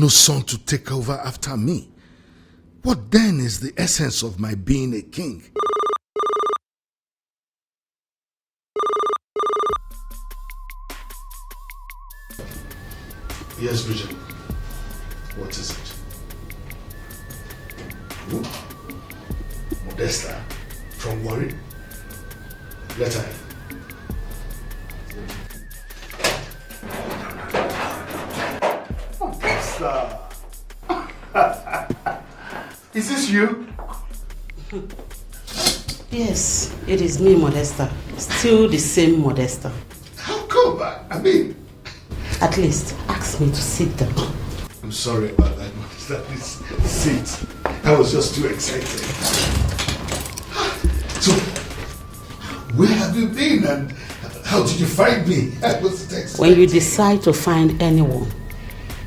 no son to take over after me. What then is the essence of my being a king? Yes, Bridget. What is it? Who? Modesta from Warri? Let her in. Modesta! Is this you? Yes, it is me, Modesta. Still the same Modesta. How come? I mean... At least, ask me to sit down. I'm sorry about that, Modesta. Please sit. I was just too excited. So, where have you been and how did you find me? I wasn't expecting. When you decide to find anyone,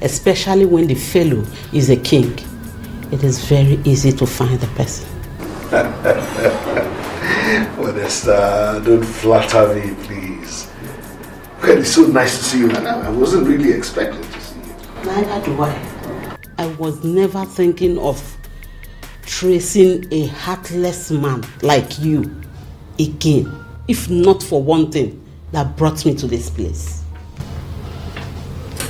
especially when the fellow is a king, it is very easy to find the person. Modesta, don't flatter me, please. Well, it's so nice to see you, and I wasn't really expecting to see you. Neither do I. I was never thinking of tracing a heartless man like you again, if not for one thing that brought me to this place.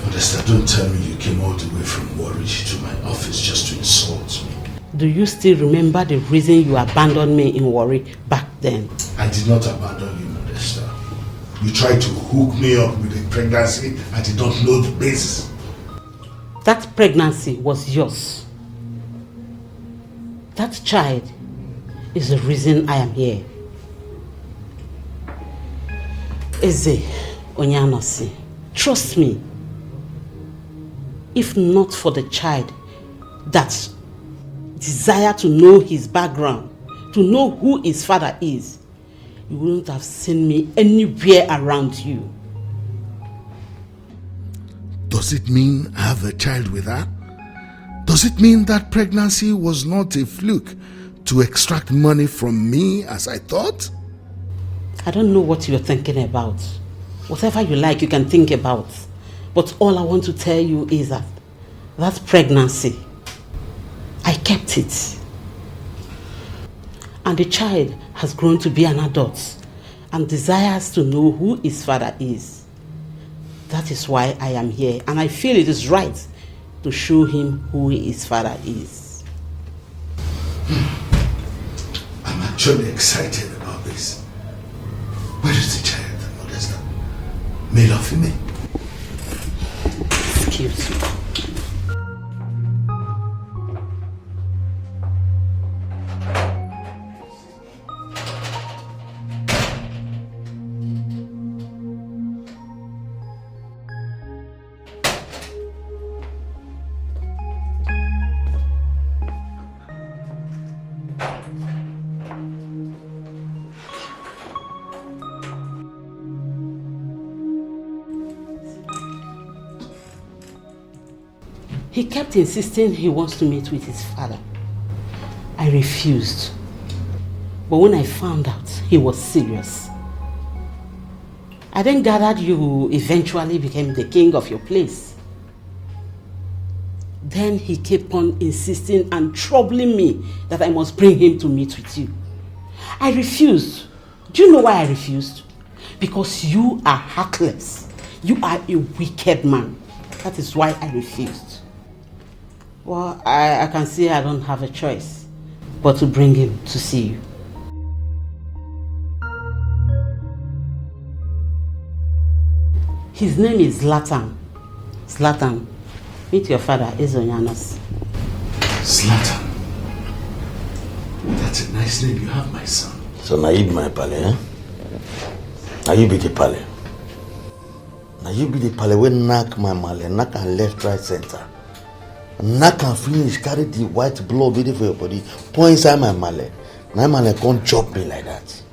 Modesta, don't tell me you came all the way from Warri to my office just to insult me. Do you still remember the reason you abandoned me in Warri back then? I did not abandon you, Modesta. You tried to hook me up with a pregnancy I did not know the basis. That pregnancy was yours. That child is the reason I am here. Eze Onyanosi, trust me. If not for the child that desire to know his background, to know who his father is, you wouldn't have seen me anywhere around you. Does it mean I have a child with her? Does it mean that pregnancy was not a fluke to extract money from me as I thought? I don't know what you're thinking about. Whatever you like, you can think about. But all I want to tell you is that pregnancy, I kept it. And the child has grown to be an adult and desires to know who his father is. That is why I am here, and I feel it is right to show him who his father is. I'm actually excited about this. Where is the child, Modesta? Male or female? Excuse me. He kept insisting he wants to meet with his father. I refused. But when I found out he was serious, I then gathered you eventually became the king of your place. Then he kept on insisting and troubling me that I must bring him to meet with you. I refused. Do you know why I refused? Because you are heartless. You are a wicked man. That is why I refused. Well, I can see I don't have a choice but to bring him to see you. His name is Zlatan. Zlatan, meet your father, Eze Onyanosi. Zlatan. That's a nice name you have, my son. So now you be my pale, eh? Now you be the pale. Now you be the pale when knock my male, knock and left, right, center. Knock and finish, carry the white blood ready for your body, pour inside my male. My male can't chop me like that.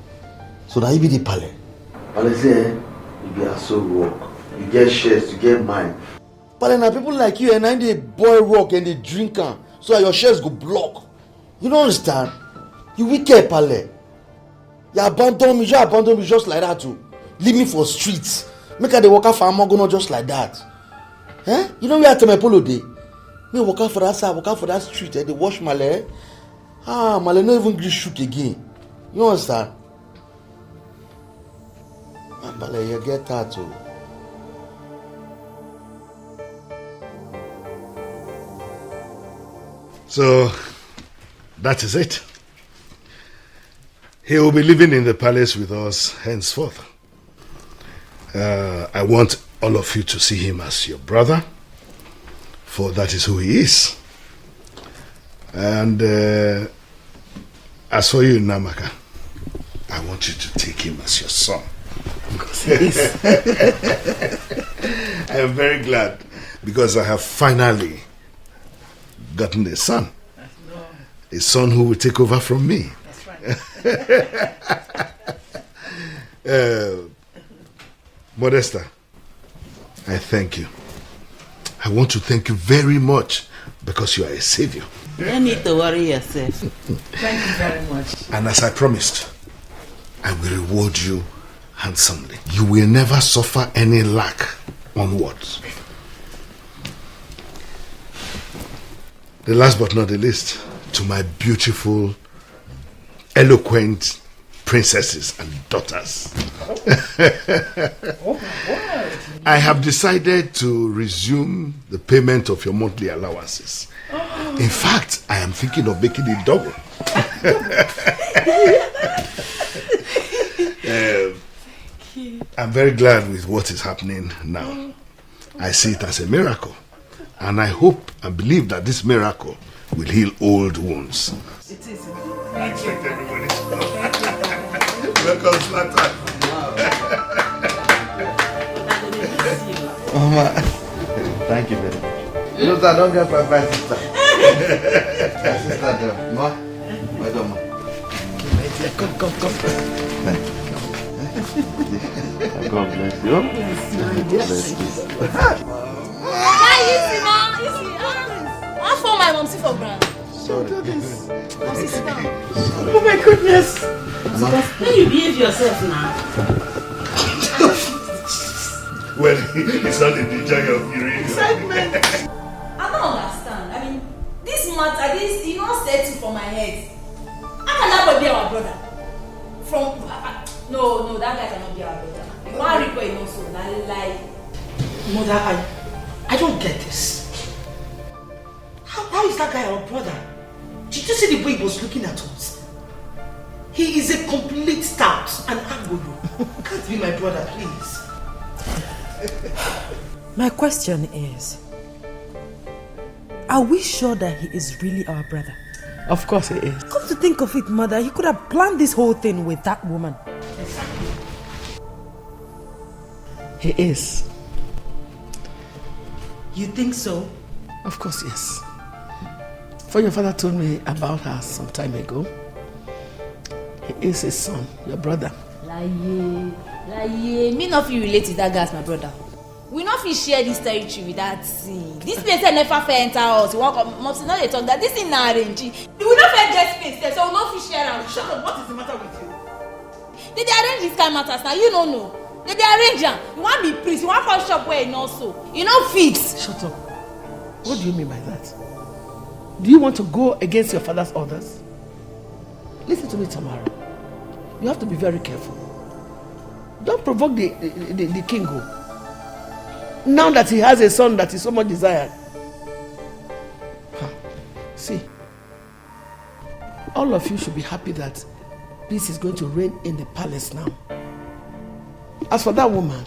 So now you be the pale. Pale say, you be a soul rock. You get shares, you get mine. Pale now people like you and I they boy rock and they drink am, so your shares go block. You don't understand? You wicked pale. You abandon me just like that too. Leave me for streets. Make her the worker farmer go not just like that. Eh? You know where I tell my polo day? Me walk out for that side, walk out for that street, they wash Male. Male no even gree shook again. You understand? Male, you get that too. So, that is it. He will be living in the palace with us henceforth. I want all of you to see him as your brother, for that is who he is. And as for you, Namaka, I want you to take him as your son. I am very glad because I have finally gotten a son. A son who will take over from me. That's right. Modesta, I thank you. I want to thank you very much because you are a savior. You don't need to worry yourself. Thank you very much. And as I promised, I will reward you handsomely. You will never suffer any lack onwards. The last but not the least, to my beautiful, eloquent princesses and daughters. I have decided to resume the payment of your monthly allowances. In fact, I am thinking of making it double. I'm very glad with what is happening now. I see it as a miracle. And I hope and believe that this miracle will heal old wounds. It is. I expect everybody to know. Welcome, Zlatan. Mama, thank you very much. You know that I don't get my sister. My sister, Ma. Madam. Come. Thank you. God bless you. God bless you. You see. I'll phone my mom for grand. Sorry. Momsy, sit down. Oh my goodness. When you behave yourself now. Well, it's not in the joy of urine. Excitement. I don't understand. I mean, this matter, this you not settle for my head. How can that boy be our brother? No, that guy cannot be our brother. One report you know so that lie. Mother, I don't get this. How is that guy our brother? Did you see the way he was looking at us? He is a complete stout and Agbolo. Can't be my brother, please. My question is, are we sure that he is really our brother? Of course he is. Come to think of it, mother, he could have planned this whole thing with that woman. He is. You think so? Of course, yes. For your father told me about her some time ago. He is his son, your brother. Me not feel relate to that guy as my brother. We not feel share this territory with that thing. This place never fair enter us. Momsy, now they talk that this thing not arrange. We not fair get space there, so we not feel share am. Shut up, what is the matter with you? They arrange this kind of matters now, you don't know. They arrange am. You want be priest, you want come shop where you know so. You know fix. Shut up. What do you mean by that? Do you want to go against your father's orders? Listen to me, Tamara. You have to be very careful. Don't provoke the king. Now that he has a son that is so much desired. See, all of you should be happy that peace is going to reign in the palace now. As for that woman,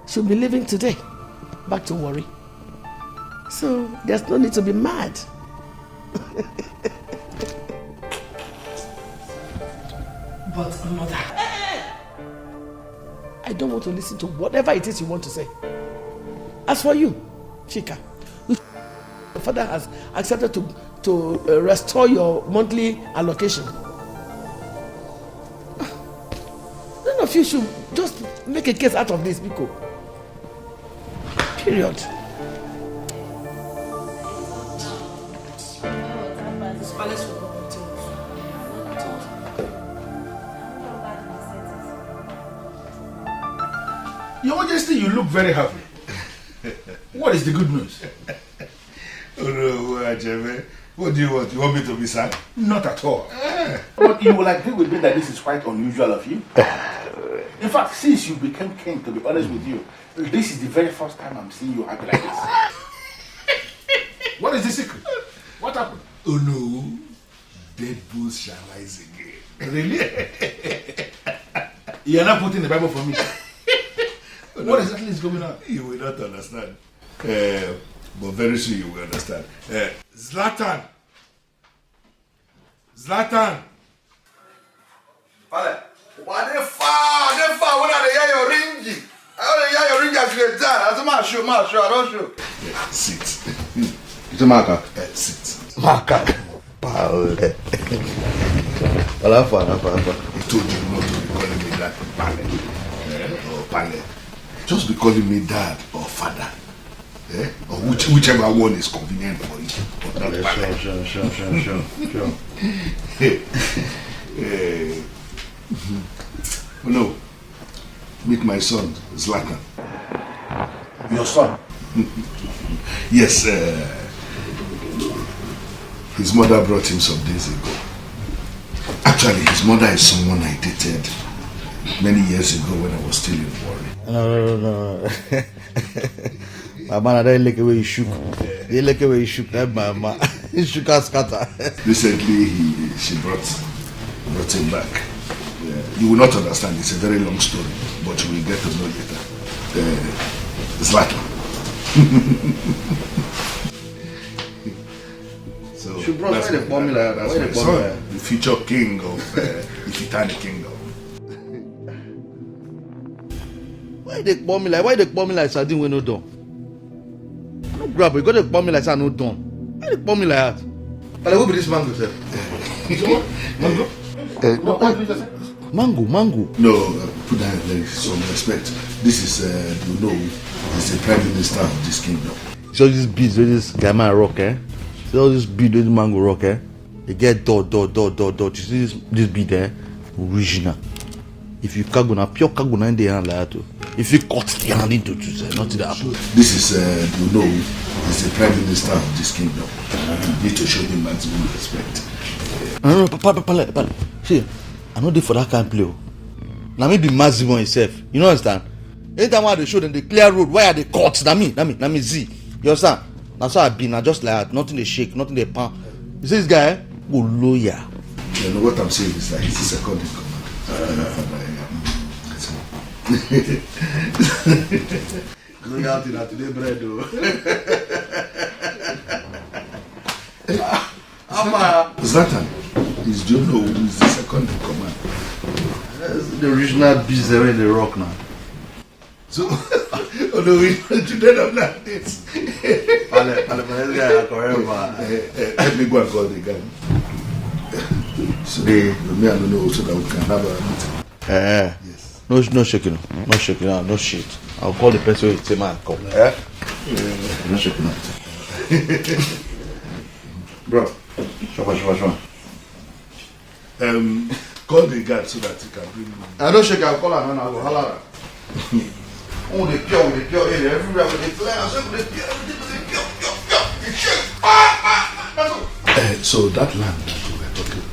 she'll be leaving today, back to Warri. So there's no need to be mad. But mother, I don't want to listen to whatever it is you want to say. As for you, Chika, your father has accepted to restore your monthly allocation. None of you should just make a case out of this, Biko. Period. Your Majesty, you look very happy. What is the good news? Oh no, Ajeme. What do you want? You want me to be sad? Not at all. But you will agree with me that this is quite unusual of you. In fact, since you became king, to be honest with you, this is the very first time I'm seeing you happy like this. What is the secret? What happened? Oh no, dead bulls shall rise again. Really? You're not putting the Bible for me. What exactly is going on? You will not understand. But very soon you will understand. Zlatan! Zlatan! Father, why they far? When I hear your ringy. I only hear your ringy as you get done. That's my show, I don't show. Sit. It's a marker. Sit. Marker. Pale. Alpha. I told you not to be calling me that Pale. Or Pale. Just be calling me dad or father. Or whichever one is convenient for you. But not Pale. Sure. Oh no. Meet my son, Zlatan. Your son? Yes, his mother brought him some days ago. Actually, his mother is someone I dated many years ago when I was still in Warri. No. My man, I don't like the way you shook. You like the way you shook. That man, he shook and scatter. Recently, she brought him back. You will not understand. It's a very long story, but you will get to know later. Zlatan. So She brought why the formula. That's my son, the future king of Ifitani Kingdom. Why they bomb me like sardine when no done? No grab, you got to bomb me like no done. Why they bomb me like that? But who be this mango, sir? Mango? Mango. No, put that like some respect. This is you know, is the prime minister of this kingdom. So this beads, this guy man rock, eh? So all this bead, this mango rock, eh? They get dot. You see this bead, eh? Original. If you cargo na pure cargo na in the hand like that, too. If you cut the hand into two, not to the apple. This is you know, is the prime minister of this kingdom. You need to show him maximum respect. No, pale. See, I know they for that kind of play. Now me be maximum himself. You know understand? Anytime I they show them the clear road, why are they cut? Na me Z. You understand? That's how I be. Now just like that, nothing they shake, nothing they pound. You see this guy, eh? Go lawyer. You know what I'm saying is that he's the second in command. Loyalty na today bread though. Zlatan is Jono who is the second in command. That's the original beast there in the rock now. So, oh no, we today I'm like this. Pale, this guy forever. Let me go and call the guy. So, me I don't know so that we can have a meeting. Yes. No shaking, no shit. I'll call the person who say man come. No shaking. Bro, sure. Call the guard so that he can bring me. I don't shake, I'll call her and I'll go holla. Oh, the pure everywhere with the flare. I said with the pure, everything with the pure. So that land that we were talking,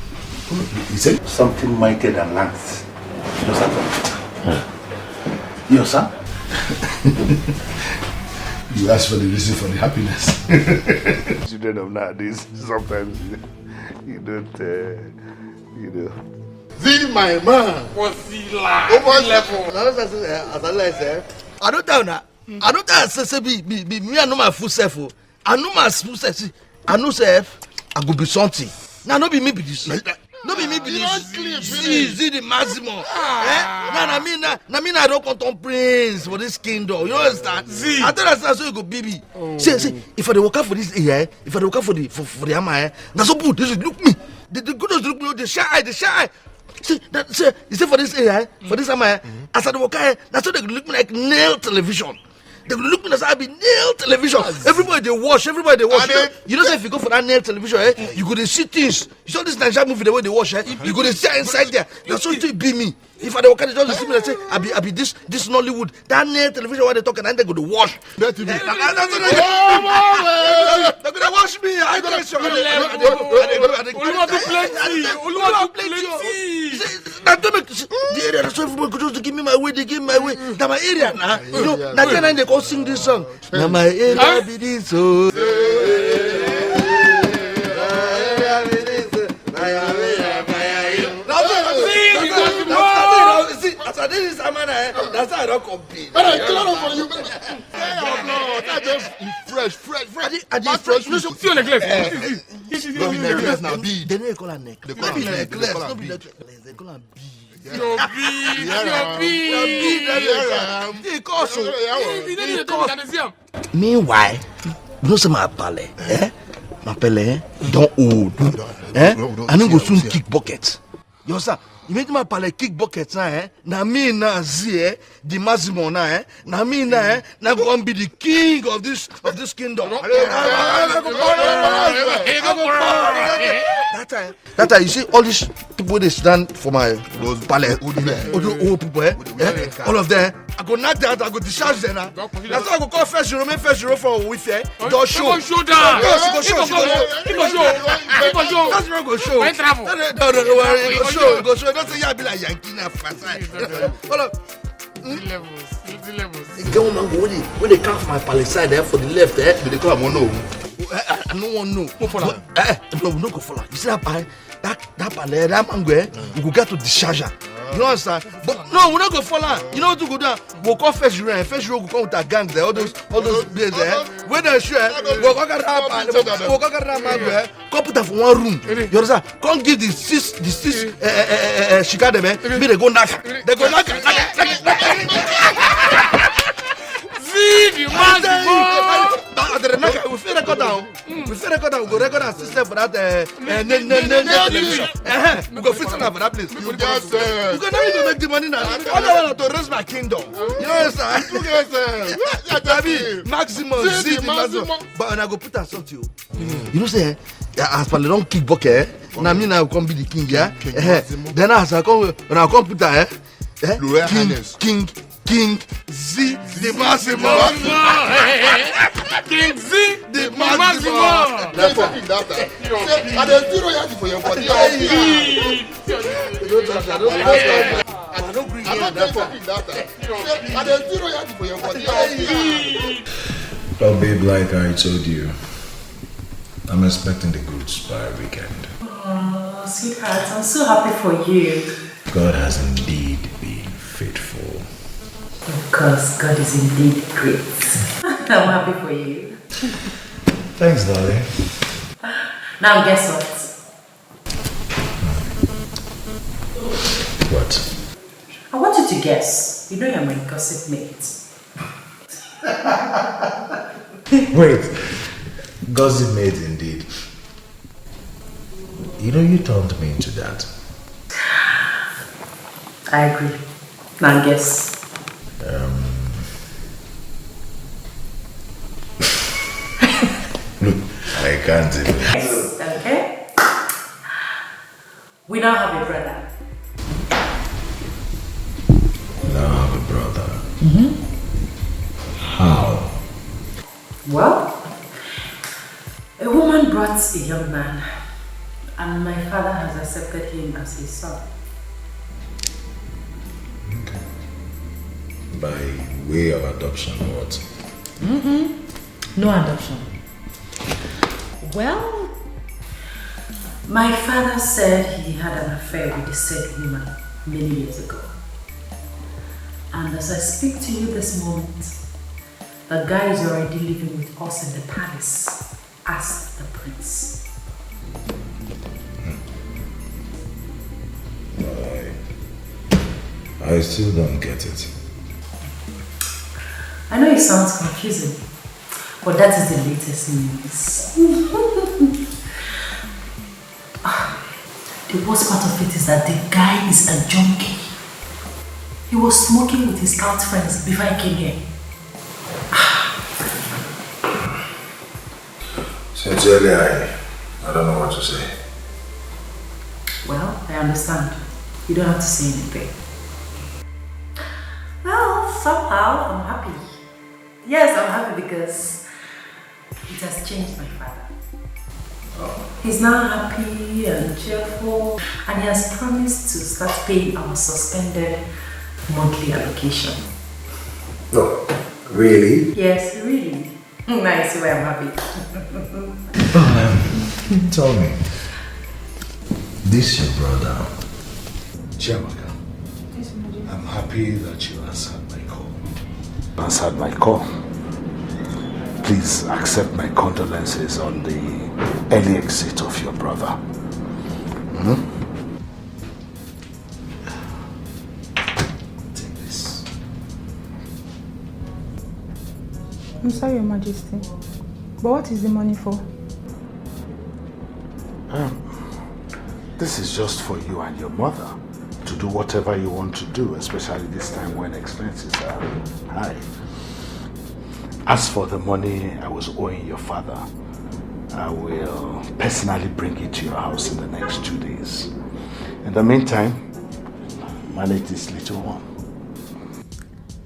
he said Something mightier than lands. Your son? Your son? you asked for the reason for the happiness. Children of nowadays, sometimes you don't, you know. See my man. What's he like? Over level. I don't tell now. I don't tell say be me. I know my full self. I know my full self. I know self. I go be something. Now no be me be this. No be me be this. See the maximum. Now I don't content prince for this kingdom. You understand? I tell us so you go baby. See, if I work out for this AI, if I work out for the Ama, now so good. This look me. The good look me. The shy. See, you see for this AI, for this Ama, as I work out, that's how they look me like nail television. They will look me as I be nail television. Everybody they watch. You know, say if you go for that nail television, you go to see things. You saw this Nigerian movie the way they watch, you go to see inside there. That's what it be me. If I don't just see me and say, I be this Nollywood, that nail television where they talking and they go to watch. They're gonna watch me. I don't show. Now don't make the area so everybody could just give me my way. They give me my way. Now my area now. You know, now then they go sing this song. Now my area be this so. This is a man, that's how I don't compete. But I clear up for you. That's just fresh. I just fresh. See on the cliff. No, necklace now, bead. They don't call her neck. They call her necklace. They call her bead. Your bead. Meanwhile, you know some my pale, my pale don't old, I don't go soon kick buckets. You understand? You make my pale kick buckets now, na me na zie the maximum now, na me na na go be the king of this kingdom. That time you see all these people they stand for my pale, old people, all of them. I go knock that, I go discharge them. That's why I go call first euro for with you. Don't show. Show down. Go show. That's where I go show. When travel. No, go show. Don't say you be like Yankee now. Hold up. The levels. The woman go when they come from my palace side there for the left there. They call him no. I don't want no. Go follow. No go follow. You see that pie? That pale, that mango, we go get to discharge her. You know what I'm saying? But no, we're not gonna follow. You know what to go down? We'll call first row will come with a gang there. All those days there. When they're sure, we'll go get that mango. Come put her for one room. You understand? Come give the six she got them. Me they go knock her. They go knock her. See the man. We feel record down. We go record our system for that television. We go fix it up for that place. You just said. We go need to make the money now. I want to raise my kingdom. You know what I'm saying? You guys said. Maximum. See the maximum. But when I go put that song to you, you know say, as per the don't kick bucket, now me now come be the king, yeah. Then as I come, when I come put that, King Z the maximum. King Z the maximum. Let's talk in that time. And there's zero yard for your body. I don't bring you I'm not talking that time. And there's zero yard for your body. Well, babe, like I told you, I'm expecting the goods by weekend. Oh, sweetheart, I'm so happy for you. God has indeed been faithful. Because God is indeed great. I'm happy for you. Thanks, darling. Now guess what? What? I want you to guess. You know you're my gossip mate. Wait. Gossip mate indeed. You know you turned me into that. I agree. Now guess. Look, I can't even. Yes. Okay. We now have a brother. Now I have a brother. How? Well, a woman brought a young man, and my father has accepted him as his son. By way of adoption or what? No adoption. Well, my father said he had an affair with the said woman many years ago. And as I speak to you this moment, the guy is already living with us in the palace as the prince. I still don't get it. I know it sounds confusing, but that is the latest news. The worst part of it is that the guy is a junkie. He was smoking with his cult friends before I came here. Sincerely, I don't know what to say. Well, I understand. You don't have to say anything. Well, somehow I'm happy. Yes, I'm happy because it has changed my father. Oh. He's now happy and cheerful, and he has promised to start paying our suspended monthly allocation. No, really? Yes, really. Nice way I'm happy. Tell me, this your brother, Chiamaka. I'm happy that you answered my call. Answered my call. Please accept my condolences on the early exit of your brother. Take this. I'm sorry, Your Majesty. But what is the money for? This is just for you and your mother to do whatever you want to do, especially this time when expenses are high. As for the money I was owing your father, I will personally bring it to your house in the next 2 days. In the meantime, manage this little one.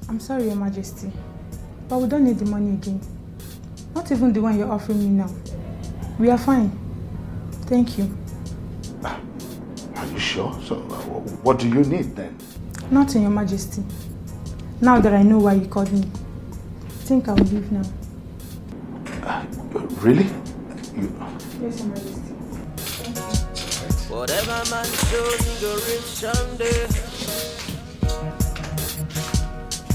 I'm sorry, Your Majesty. But we don't need the money again. Not even the one you're offering me now. We are fine. Thank you. Are you sure? So, what do you need then? Nothing, Your Majesty. Now that I know why you called me, I think I will leave now. Really? Yes, Your Majesty. Whatever man shows go reach someday.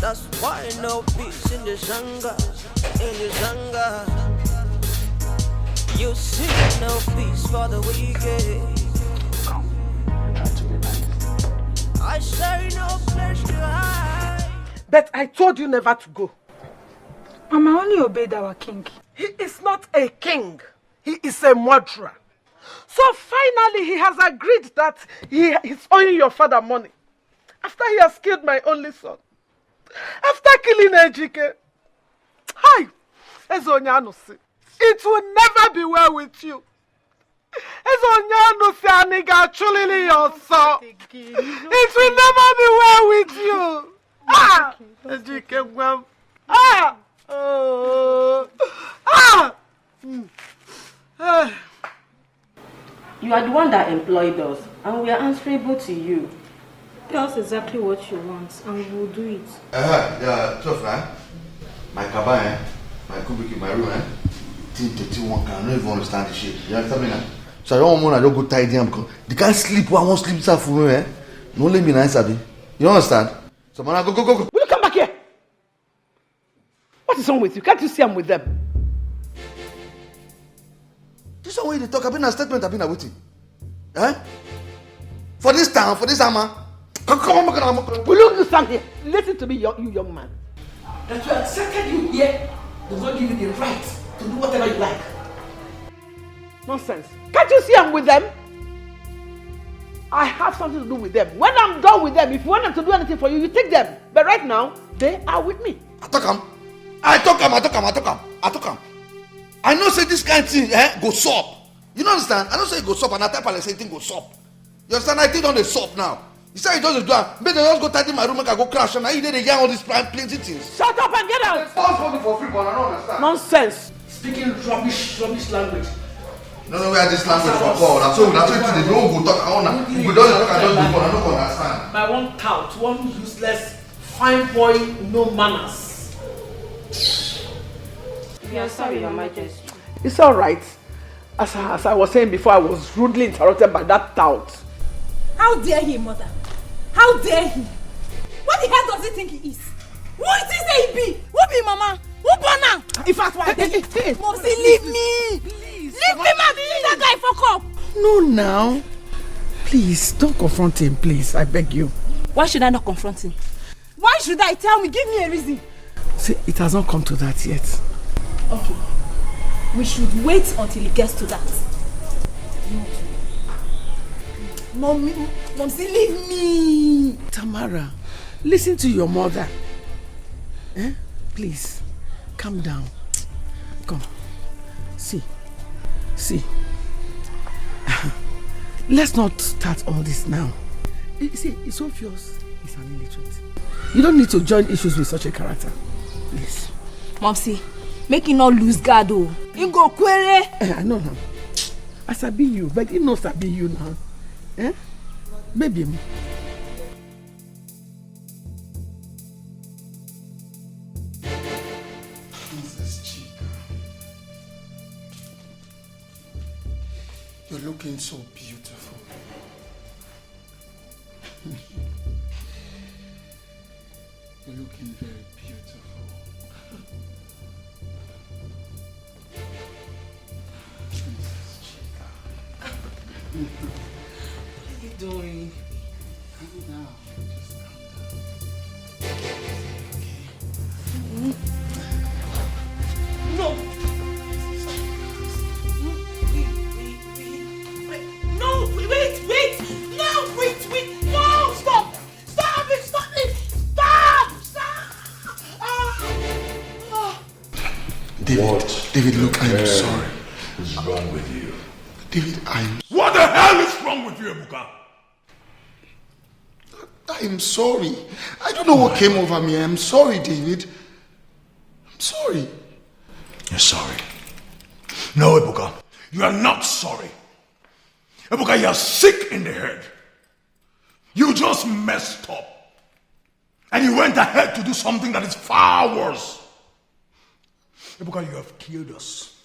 That's why no peace in the Shanga, in the Shanga. You see no peace for the wicked. I say no place to hide. But I told you never to go. Mama only obeyed our king. He is not a king. He is a murderer. So finally he has agreed that he is owing your father money. After he has killed my only son. After killing Ejike. Hi! Ezonyanusi. It will never be well with you. Ezonyanusi aniga chulili yoso. It will never be well with you. Ah! Ejike gwam. Ah! You are the one that employed us, and we are answerable to you. Tell us exactly what you want, and we will do it. Yeah, tough, man. My cabin, my kubiki, my room, Team 31 can don't even understand the shit. You understand me now? So I don't want to go tidy them because they can't sleep. I won't sleep inside for me, No let me nice, Abby. You understand? So man, go. Will you come back here? What is wrong with you? Can't you see I'm with them? This is the way they talk. I've been a statement. I've been a waiting. Eh? For this town, for this hammer. Come on. Will you stand here? Listen to me, you young man. That we accepted you here does not give you the right to do whatever you like. Nonsense. Can't you see I'm with them? I have something to do with them. When I'm done with them, if you want them to do anything for you, you take them. But right now, they are with me. I talk them. I know say this kind of thing go sup. You don't understand? I don't say it go sup and I type and say thing go sup. You understand? I think on the sup now. You say you just do that. Maybe they just go tidy my room and I go crash and now you dey yarn all these plenty things. Shut up and get out! It's working for free, but I don't understand. Nonsense. Speaking rubbish language. No, we have this language for call. That's all. That's what they don't go talk. We don't talk. I don't do. I don't understand. My one tout, one useless, fine boy, no manners. We are sorry, Your Majesty. It's all right. As I was saying before, I was rudely interrupted by that tout. How dare he, mother? How dare he? What the hell does he think he is? Who is he say he be? Who be mama? Who born am? In fact, why? Mom, say leave me. Please. Leave me, man. Leave that guy fuck up. No, now. Please, don't confront him, please. I beg you. Why should I not confront him? Why should I? Tell me. Give me a reason. See, it has not come to that yet. Okay. We should wait until it gets to that. No. Mom, say leave me. Tamara, listen to your mother. Please, calm down. Come. See, See, let's not start all this now. You see, it's obvious he's an illiterate. You don't need to join issues with such a character. Please. Momsy, make him not lose guard though. You go query. I know now. I sabi you, but he knows sabi you now. Eh? Baby. You're looking so beautiful. You're looking very beautiful. Princess Chica. What are you doing? Calm down. Just calm down. Okay? No! No, wait! No, wait! No, stop! Stop it! David, look, I'm sorry. What's wrong with you? David, What the hell is wrong with you, Ebuka? I'm sorry. I don't know what came over me. I'm sorry, David. I'm sorry. You're sorry. No, Ebuka. You are not sorry. Ebuka, you are sick in the head. You just messed up. And you went ahead to do something that is far worse. Ebuka, you have killed us.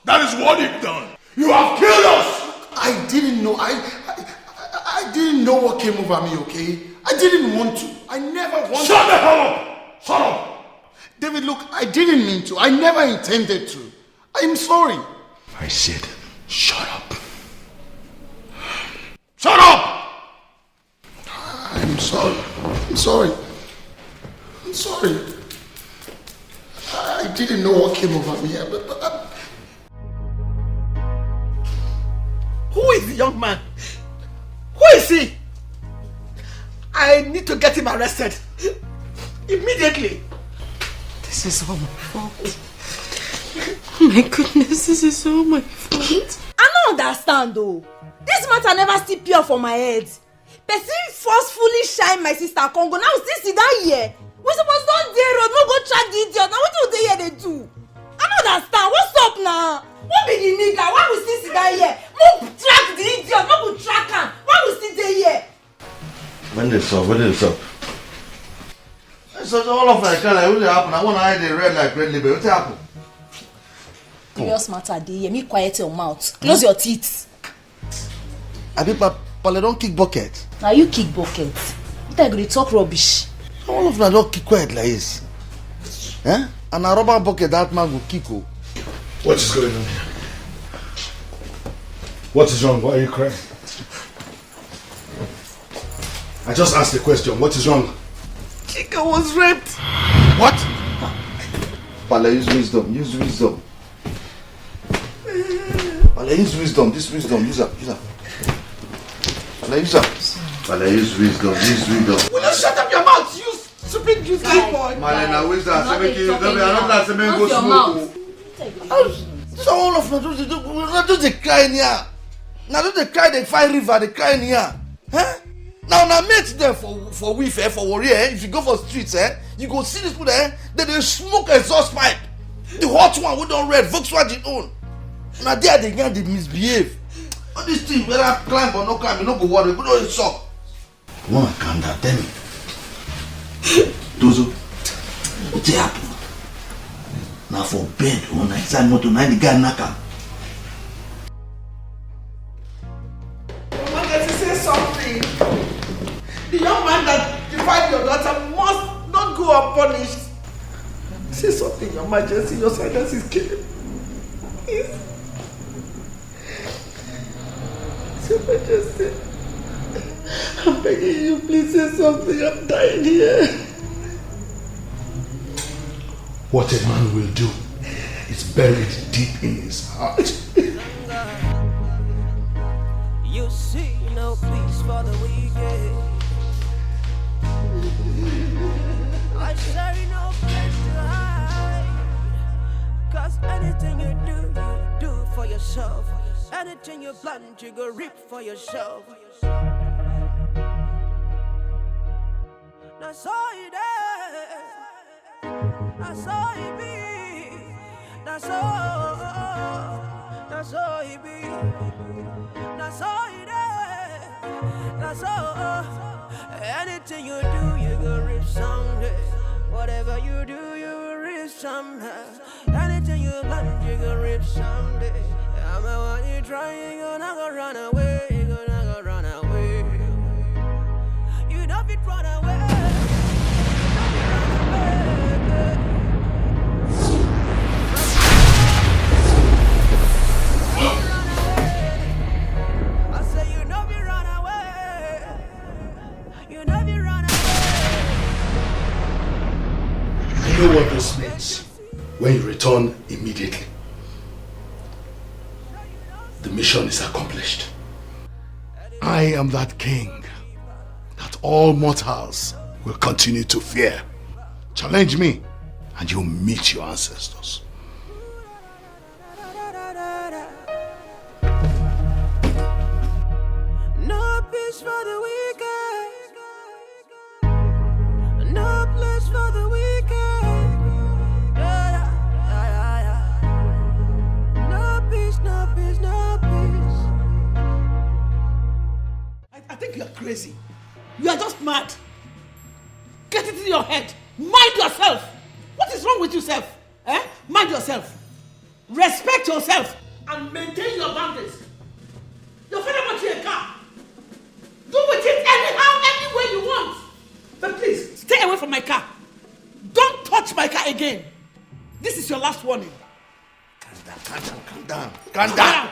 That is what you've done. You have killed us. I didn't know. I didn't know what came over me, okay? I didn't want to. I never wanted to. Shut the hell up! Shut up! David, look, I didn't mean to. I never intended to. I'm sorry. I said, shut up. Shut up! I'm sorry. I'm sorry. I'm sorry. I didn't know what came over me. Who is the young man? Who is he? I need to get him arrested. Immediately. This is all my fault. Oh my goodness, this is all my fault. I don't understand though. This matter never still pure for my head. Person forcefully shine my sister Congo. Now still sit down here. We supposed not dey road, no go track the idiot. Now what do they here they do? I don't understand. What's up now? What be the nigga? Why we still sit down here? No track the idiot, no go track him. Why we still dey here? When they stop. So all of that kind of what happen? I want to hide the red like red label. What happened? Serious matter dey here. Me quiet your mouth. Close your teeth. Pale don't kick bucket. Now you kick bucket. What are you talk rubbish? All of them don't keep quiet like this. Eh? And a rubber bucket that man will kick you. What is going on here? What is wrong? Why are you crying? I just asked the question. What is wrong? Chika was raped. What? Pale, use wisdom. Use wisdom. Pale, use wisdom. This wisdom. Use up. Pale, use up. Pale, use wisdom. Use wisdom. Will you shut up your mouth, you stupid useless boy? Malena, wisdom. I don't know. I go smoke. So all of them just they cry in here. Now don't they cry, they find river, they cry in here. Huh? Now mate them for we for worry, eh? If you go for streets, you go see these people there, they smoke exhaust pipe. The hot one we don't red, Volkswagen own. Now there they misbehave. All these things, whether climb or no climb, you no go worry, we don't suck. Woman, calm down, tell me. Dozo, what's happen? Now for bed, on the inside motor, now the guy knock am. Mama, let me say something. The young man that defied your daughter must not go unpunished. Say something, Your Majesty. Your silence is killing. Please. Your Majesty. I'm begging you, please say something. I'm dying here. What a man will do is buried deep in his heart. You see no peace for the wicked. I say no place to hide. 'Cause anything you do for your yourself. Anything you plant, you go reap for yourself. Now so it is, now so it be, now so it be, now so it is, now so. Anything you do, you go reap someday. Whatever you do, you will reap someday. Anything you plant, you go reap someday. I'm the one you trying, you're not gonna run away, you're not gonna run away. You don't be run away. I say you know me run away. You know me run away. You know what this means when you return immediately. The mission is accomplished. I am that king that all mortals will continue to fear. Challenge me and you'll meet your ancestors. No peace for the wicked. No place for the wicked. No peace, no peace, no peace. I think you're crazy. You are just mad. Get it in your head. Mind yourself. What is wrong with yourself? Mind yourself. Respect yourself and maintain your boundaries. Your father wants you a car. Do with it anyhow, any way you want. But please, stay away from my car. Don't touch my car again. This is your last warning. Calm down. Calm down. Calm down.